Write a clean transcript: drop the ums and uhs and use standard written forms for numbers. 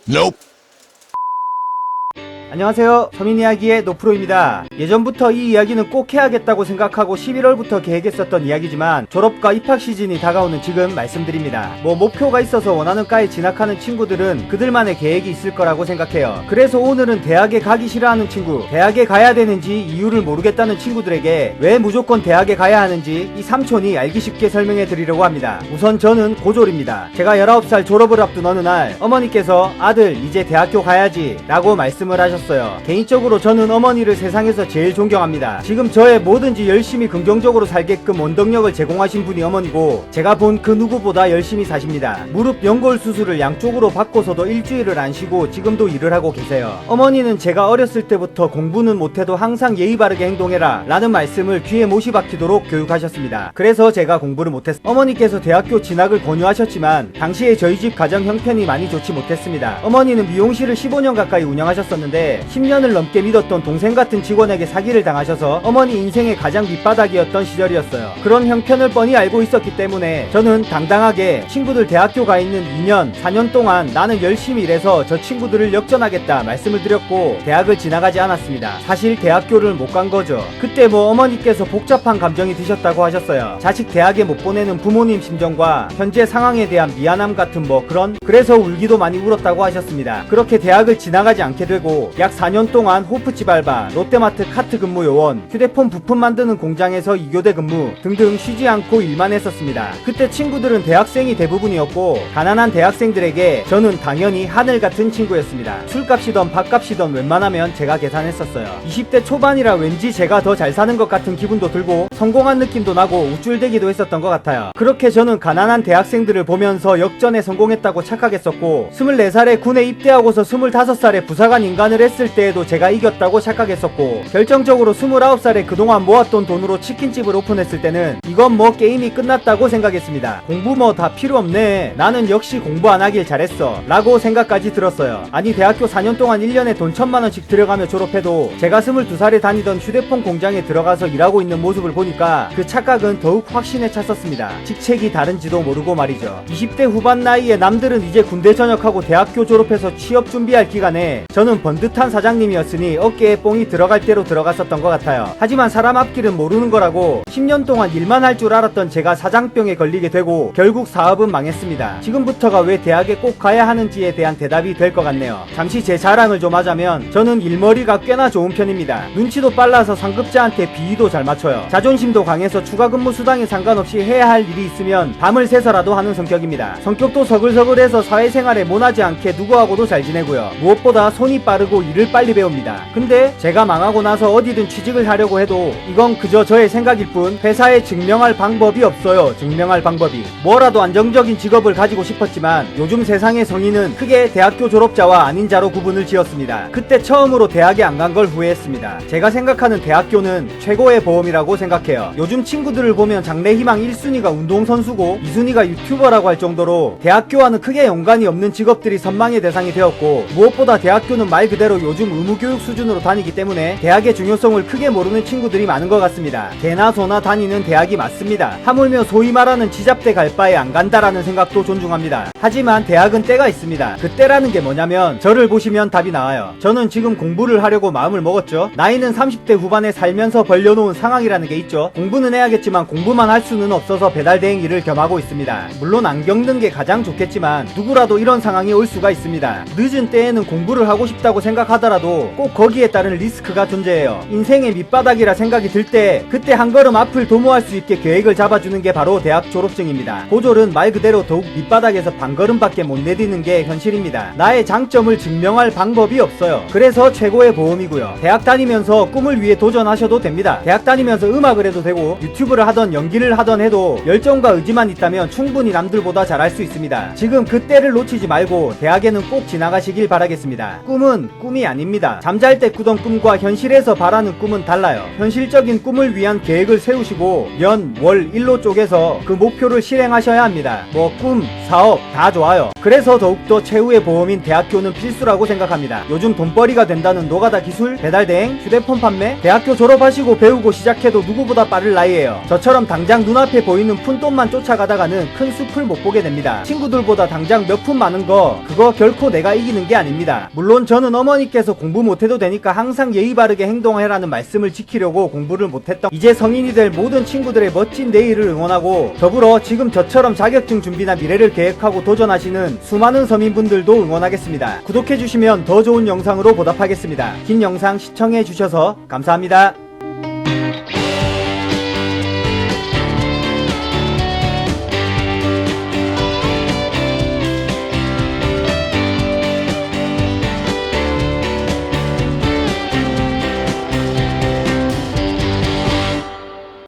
Nope. 안녕하세요. 서민이야기의 노프로입니다. 예전부터 이 이야기는 꼭 해야겠다고 생각하고 11월부터 계획했었던 이야기지만 졸업과 입학 시즌이 다가오는 지금 말씀드립니다. 목표가 있어서 원하는 과에 진학하는 친구들은 그들만의 계획이 있을 거라고 생각해요. 그래서 오늘은 대학에 가기 싫어하는 친구, 대학에 가야 되는지 이유를 모르겠다는 친구들에게 왜 무조건 대학에 가야 하는지 이 삼촌이 알기 쉽게 설명해 드리려고 합니다. 우선 저는 고졸입니다. 제가 19살 졸업을 앞둔 어느 날 어머니께서 아들 이제 대학교 가야지 라고 말씀을 하셨어요. 개인적으로 저는 어머니를 세상에서 제일 존경합니다. 지금 저의 뭐든지 열심히 긍정적으로 살게끔 원동력을 제공하신 분이 어머니고 제가 본 그 누구보다 열심히 사십니다. 무릎 연골 수술을 양쪽으로 받고서도 일주일을 안 쉬고 지금도 일을 하고 계세요. 어머니는 제가 어렸을 때부터 공부는 못해도 항상 예의 바르게 행동해라 라는 말씀을 귀에 못이 박히도록 교육하셨습니다. 그래서 제가 공부를 못했어요. 어머니께서 대학교 진학을 권유하셨지만 당시에 저희 집 가정 형편이 많이 좋지 못했습니다. 어머니는 미용실을 15년 가까이 운영하셨었는데 10년을 넘게 믿었던 동생 같은 직원에게 사기를 당하셔서 어머니 인생의 가장 밑바닥이었던 시절이었어요. 그런 형편을 뻔히 알고 있었기 때문에 저는 당당하게 친구들 대학교 가 있는 2년, 4년 동안 나는 열심히 일해서 저 친구들을 역전하겠다 말씀을 드렸고 대학을 진학하지 않았습니다. 사실 대학교를 못 간 거죠. 그때 어머니께서 복잡한 감정이 드셨다고 하셨어요. 자식 대학에 못 보내는 부모님 심정과 현재 상황에 대한 미안함 같은 그래서 울기도 많이 울었다고 하셨습니다. 그렇게 대학을 진학하지 않게 되고 약 4년 동안 호프집 알바, 롯데마트 카트 근무 요원, 휴대폰 부품 만드는 공장에서 2교대 근무 등등 쉬지 않고 일만 했었습니다. 그때 친구들은 대학생이 대부분이었고 가난한 대학생들에게 저는 당연히 하늘 같은 친구였습니다. 술값이던 밥값이던 웬만하면 제가 계산했었어요. 20대 초반이라 왠지 제가 더 잘 사는 것 같은 기분도 들고 성공한 느낌도 나고 우쭐대기도 했었던 것 같아요. 그렇게 저는 가난한 대학생들을 보면서 역전에 성공했다고 착각했었고 24살에 군에 입대하고서 25살에 부사관 인간을 했을 때에도 제가 이겼다고 착각했었고 결정적으로 29살에 그동안 모았던 돈으로 치킨집을 오픈했을 때는 이건 게임이 끝났다고 생각했습니다. 공부 다 필요 없네, 나는 역시 공부 안 하길 잘했어 라고 생각까지 들었어요. 아니 대학교 4년 동안 1년에 돈 1000만원씩 들여가며 졸업해도 제가 22살에 다니던 휴대폰 공장에 들어가서 일하고 있는 모습을 보니까 그 착각은 더욱 확신에 찼었습니다. 직책이 다른지도 모르고 말이죠. 20대 후반 나이에 남들은 이제 군대 전역하고 대학교 졸업해서 취업 준비할 기간에 저는 번듯한 사장님이었으니 어깨에 뽕이 들어갈 대로 들어갔었던 것 같아요. 하지만 사람 앞길은 모르는 거라고 10년 동안 일만 할 줄 알았던 제가 사장병에 걸리게 되고 결국 사업은 망했습니다. 지금부터가 왜 대학에 꼭 가야 하는지에 대한 대답이 될 것 같네요. 잠시 제 자랑을 좀 하자면 저는 일머리가 꽤나 좋은 편입니다. 눈치도 빨라서 상급자한테 비위도 잘 맞춰요. 자존심도 강해서 추가 근무 수당에 상관없이 해야 할 일이 있으면 밤을 새서라도 하는 성격입니다. 성격도 서글서글해서 사회생활에 모나지 않게 누구하고도 잘 지내고요. 무엇보다 손이 빠르고 일을 빨리 배웁니다. 근데 제가 망하고 나서 어디든 취직을 하려고 해도 이건 그저 저의 생각일 뿐 회사에 증명할 방법이 없어요. 증명할 방법이. 뭐라도 안정적인 직업을 가지고 싶었지만 요즘 세상의 성인은 크게 대학교 졸업자와 아닌 자로 구분을 지었습니다. 그때 처음으로 대학에 안 간 걸 후회했습니다. 제가 생각하는 대학교는 최고의 보험이라고 생각해요. 요즘 친구들을 보면 장래희망 1순위가 운동선수고 2순위가 유튜버라고 할 정도로 대학교와는 크게 연관이 없는 직업들이 선망의 대상이 되었고 무엇보다 대학교는 말 그대로 요즘 의무교육 수준으로 다니기 때문에 대학의 중요성을 크게 모르는 친구들이 많은 것 같습니다. 개나 소나 다니는 대학이 맞습니다. 하물며 소위 말하는 지잡대 갈 바에 안 간다라는 생각도 존중합니다. 하지만 대학은 때가 있습니다. 그 때라는 게 뭐냐면 저를 보시면 답이 나와요. 저는 지금 공부를 하려고 마음을 먹었죠. 나이는 30대 후반에 살면서 벌려놓은 상황이라는 게 있죠. 공부는 해야겠지만 공부만 할 수는 없어서 배달대행 일을 겸하고 있습니다. 물론 안 겪는 게 가장 좋겠지만 누구라도 이런 상황이 올 수가 있습니다. 늦은 때에는 공부를 하고 싶다고 생각하더라도 꼭 거기에 따른 리스크가 존재해요. 인생의 밑바닥이라 생각이 들 때 그때 한 걸음 앞을 도모할 수 있게 계획을 잡아주는 게 바로 대학 졸업증입니다. 고졸은 말 그대로 더욱 밑바닥에서 반걸음밖에 못 내디는 게 현실입니다. 나의 장점을 증명할 방법이 없어요. 그래서 최고의 보험이고요. 대학 다니면서 꿈을 위해 도전하셔도 됩니다. 대학 다니면서 음악을 해도 되고 유튜브를 하던 연기를 하던 해도 열정과 의지만 있다면 충분히 남들보다 잘할 수 있습니다. 지금 그때를 놓치지 말고 대학에는 꼭 진학하시길 바라겠습니다. 꿈은 꿈이 아닙니다. 잠잘 때 꾸던 꿈과 현실에서 바라는 꿈은 달라요. 현실적인 꿈을 위한 계획을 세우시고 연, 월, 일로 쪼개서 그 목표를 실행하셔야 합니다. 뭐 꿈, 사업 다 좋아요. 그래서 더욱더 최후의 보험인 대학교는 필수라고 생각합니다. 요즘 돈벌이가 된다는 노가다 기술, 배달대행, 휴대폰 판매, 대학교 졸업하시고 배우고 시작해도 누구보다 빠를 나이에요. 저처럼 당장 눈앞에 보이는 푼돈만 쫓아가다가는 큰 숲을 못 보게 됩니다. 친구들보다 당장 몇 푼 많은 거 그거 결코 내가 이기는 게 아닙니다. 물론 저는 어머니께서 공부 못해도 되니까 항상 예의 바르게 행동해라는 말씀을 지키려고 공부를 못했던 이제 성인이 될 모든 친구들의 멋진 내일을 응원하고 더불어 지금 저처럼 자격증 준비나 미래를 계획하고 도전하시는 수많은 서민분들도 응원하겠습니다. 구독해주시면 더 좋은 영상으로 보답하겠습니다. 긴 영상 시청해주셔서 감사합니다.